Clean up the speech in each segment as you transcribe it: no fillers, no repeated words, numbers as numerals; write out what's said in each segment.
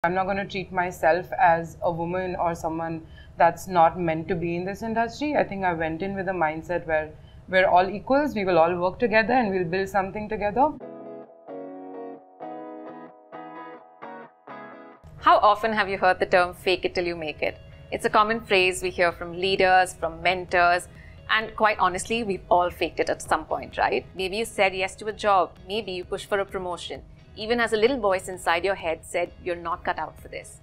I'm not going to treat myself as a woman or someone that's not meant to be in this industry. I think I went in with a mindset where we're all equals, we will all work together and we'll build something together. How often have you heard the term fake it till you make it? It's a common phrase we hear from leaders, from mentors, and quite honestly, we've all faked it at some point, right? Maybe you said yes to a job, maybe you pushed for a promotion. Even as a little voice inside your head said, you're not cut out for this.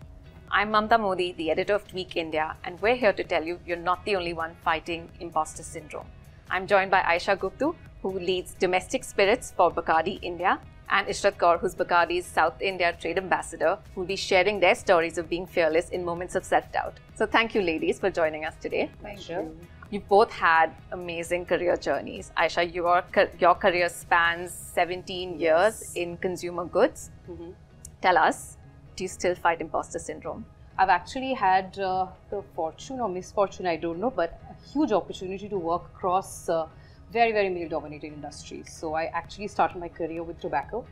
I'm Mamta Modi, the editor of Twinkle India, and we're here to tell you you're not the only one fighting imposter syndrome. I'm joined by Ayaesha Gooptu, who leads domestic spirits for Bacardi India, and Ishrat Kaur, who's Bacardi's South India trade ambassador, who will be sharing their stories of being fearless in moments of self-doubt. So thank you, ladies, for joining us today. Thank you. You both had amazing career journeys. Ayaesha, your career spans 17 years in consumer goods. Tell us, do you still fight imposter syndrome? I've actually had the fortune or misfortune, I don't know, but a huge opportunity to work across very, very male-dominated industries. So I actually started my career with tobacco,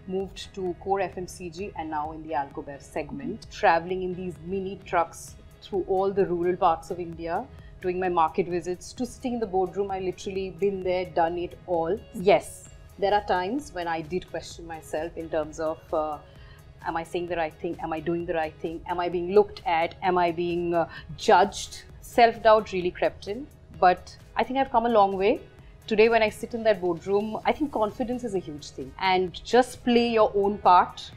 moved to core FMCG, and now in the alcohol segment, traveling in these mini trucks through all the rural parts of India, doing my market visits, to sitting in the boardroom. I literally been there, done it all. Yes, there are times when I did question myself in terms of am I saying the right thing? Am I doing the right thing? Am I being looked at? Am I being judged? Self-doubt really crept in, but I think I've come a long way. Today, when I sit in that boardroom, I think confidence is a huge thing. And just play your own part,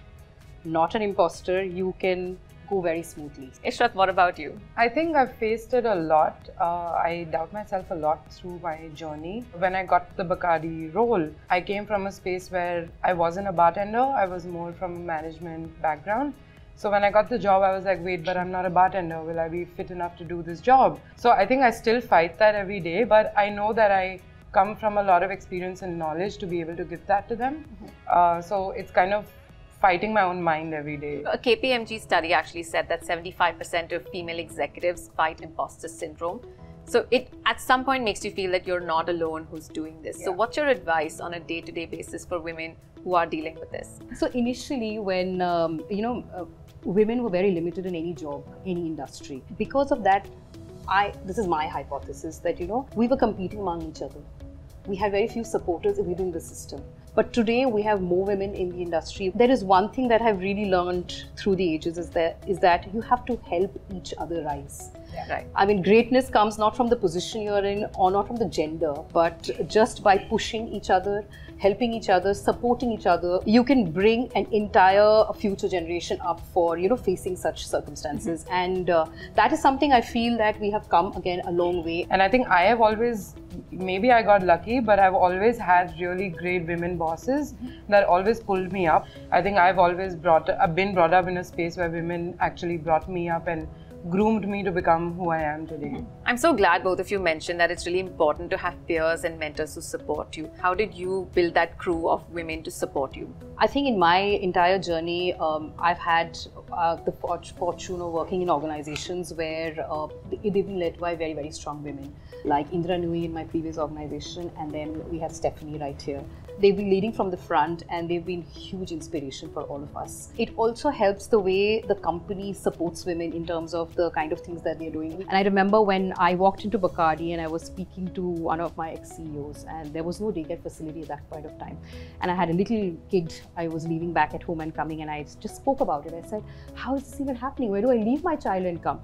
not an imposter, you can go very smoothly. Ishrat, what about you? I think I've faced it a lot. I doubt myself a lot through my journey. When I got the Bacardi role, I came from a space where I wasn't a bartender. I was more from a management background. So when I got the job, I was like, wait, but I'm not a bartender. Will I be fit enough to do this job? So I think I still fight that every day, but I know that I come from a lot of experience and knowledge to be able to give that to them. So it's kind of fighting my own mind every day. A KPMG study actually said that 75% of female executives fight imposter syndrome. So it at some point makes you feel that you're not alone who's doing this. Yeah. So what's your advice on a day-to-day basis for women who are dealing with this? So initially when, women were very limited in any job, any industry. Because of that, this is my hypothesis that, we were competing among each other. We had very few supporters within the system. But today we have more women in the industry. There is one thing that I've really learned through the ages is that you have to help each other rise. Yeah. Right. I mean, greatness comes not from the position you're in or not from the gender, but just by pushing each other, helping each other, supporting each other, you can bring an entire future generation up for, facing such circumstances. And that is something I feel that we have come again a long way. And I think I have always, maybe I got lucky, but I've always had really great women bosses that always pulled me up. I think I've always been brought up in a space where women actually brought me up and groomed me to become who I am today. I'm so glad both of you mentioned that it's really important to have peers and mentors who support you. How did you build that crew of women to support you? I think in my entire journey, I've had the fortune of working in organizations where they've been led by very, very strong women, like Indra Nui in my previous organization, and then we have Stephanie right here. They've been leading from the front and they've been huge inspiration for all of us. It also helps the way the company supports women in terms of the kind of things that they're doing. And I remember when I walked into Bacardi and I was speaking to one of my ex-CEOs, and there was no daycare facility at that point of time. And I had a little kid. I was leaving back at home and coming, and I just spoke about it. I said, how is this even happening? Where do I leave my child and come?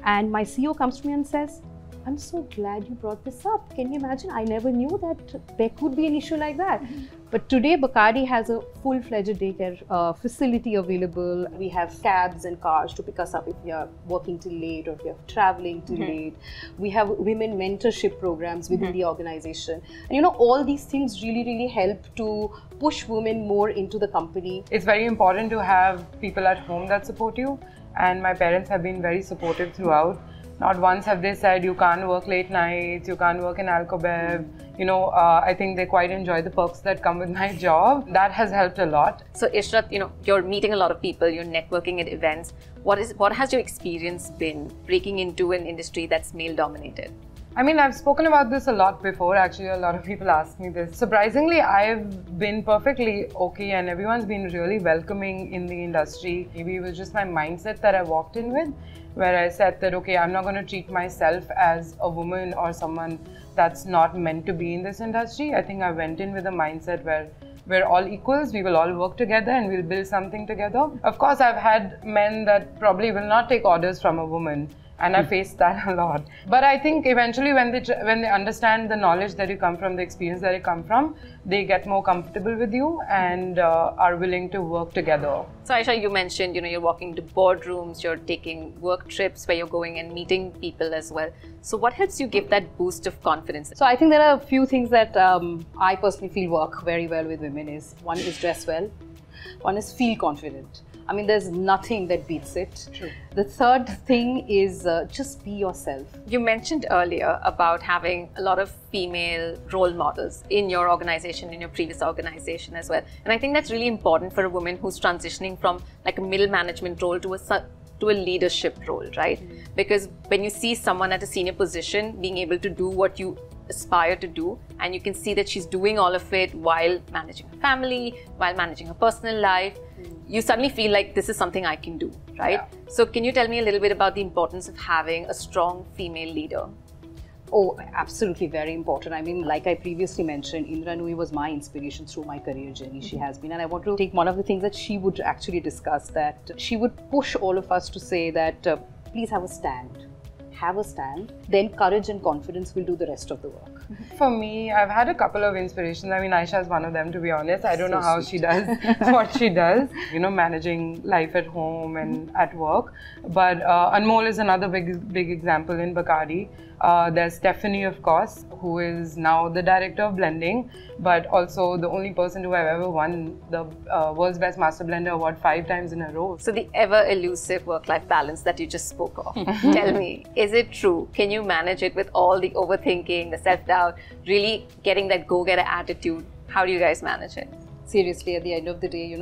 And my CEO comes to me and says, I'm so glad you brought this up. Can you imagine? I never knew that there could be an issue like that. But today, Bacardi has a full-fledged daycare facility available. We have cabs and cars to pick us up if we are working till late or if we are traveling till late. We have women mentorship programs within the organization. And all these things really, really help to push women more into the company. It's very important to have people at home that support you. And my parents have been very supportive throughout. Not once have they said, you can't work late nights, you can't work in alcohol. I think they quite enjoy the perks that come with my job. That has helped a lot. So Ishrat, you're meeting a lot of people, you're networking at events. What has your experience been breaking into an industry that's male dominated? I mean, I've spoken about this a lot before. Actually, a lot of people ask me this. Surprisingly, I've been perfectly okay and everyone's been really welcoming in the industry. Maybe it was just my mindset that I walked in with, where I said that, okay, I'm not going to treat myself as a woman or someone that's not meant to be in this industry. I think I went in with a mindset where we're all equals, we will all work together and we'll build something together. Of course, I've had men that probably will not take orders from a woman. And I faced that a lot. But I think eventually when they understand the knowledge that you come from, the experience that you come from, they get more comfortable with you and are willing to work together. So Ayaesha, you mentioned, you're walking to boardrooms, you're taking work trips where you're going and meeting people as well. So what helps you give that boost of confidence? So I think there are a few things that I personally feel work very well with women. One is dress well, one is feel confident. I mean, there's nothing that beats it. True. The third thing is just be yourself. You mentioned earlier about having a lot of female role models in your organization, in your previous organization as well. And I think that's really important for a woman who's transitioning from like a middle management role to a leadership role, right? Because when you see someone at a senior position being able to do what you aspire to do, and you can see that she's doing all of it while managing a family, while managing her personal life, you suddenly feel like this is something I can do, right? Yeah. So can you tell me a little bit about the importance of having a strong female leader? Oh, absolutely very important. I mean, like I previously mentioned, Indra Nooyi was my inspiration through my career journey. She has been. And I want to take one of the things that she would actually discuss, that she would push all of us to say that please have a stand. Have a stand, then courage and confidence will do the rest of the work. For me, I've had a couple of inspirations. I mean, Ayaesha is one of them, to be honest. I don't know how she does what she does, managing life at home and at work. But Anmol is another big example in Bacardi. There's Stephanie, of course, who is now the director of blending, but also the only person to have ever won the World's Best Master Blender Award 5 times in a row. So the ever elusive work-life balance that you just spoke of, tell me, is it true? Can you manage it with all the overthinking, the self-doubt, really getting that go-getter attitude? How do you guys manage it? Seriously, at the end of the day,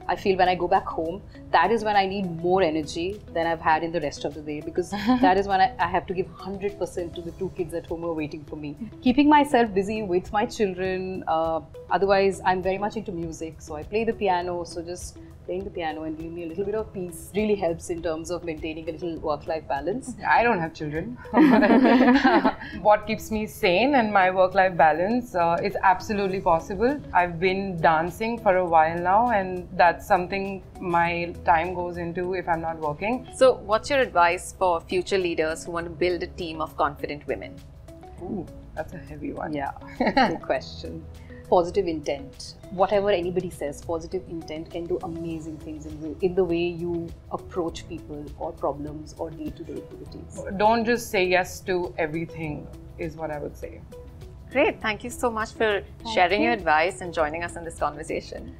I feel when I go back home, that is when I need more energy than I've had in the rest of the day, because that is when I have to give 100% to the 2 kids at home who are waiting for me. Keeping myself busy with my children, otherwise I'm very much into music, so I play the piano, so just playing the piano and giving me a little bit of peace really helps in terms of maintaining a little work-life balance. I don't have children. What keeps me sane and my work-life balance is absolutely possible. I've been dancing for a while now, and that's something my time goes into if I'm not working. So what's your advice for future leaders who want to build a team of confident women? Ooh, that's a heavy one. Yeah, good question. Positive intent. Whatever anybody says, positive intent can do amazing things in the way you approach people or problems or day-to-day activities. Don't just say yes to everything, is what I would say. Great. Thank you so much for sharing your advice and joining us in this conversation.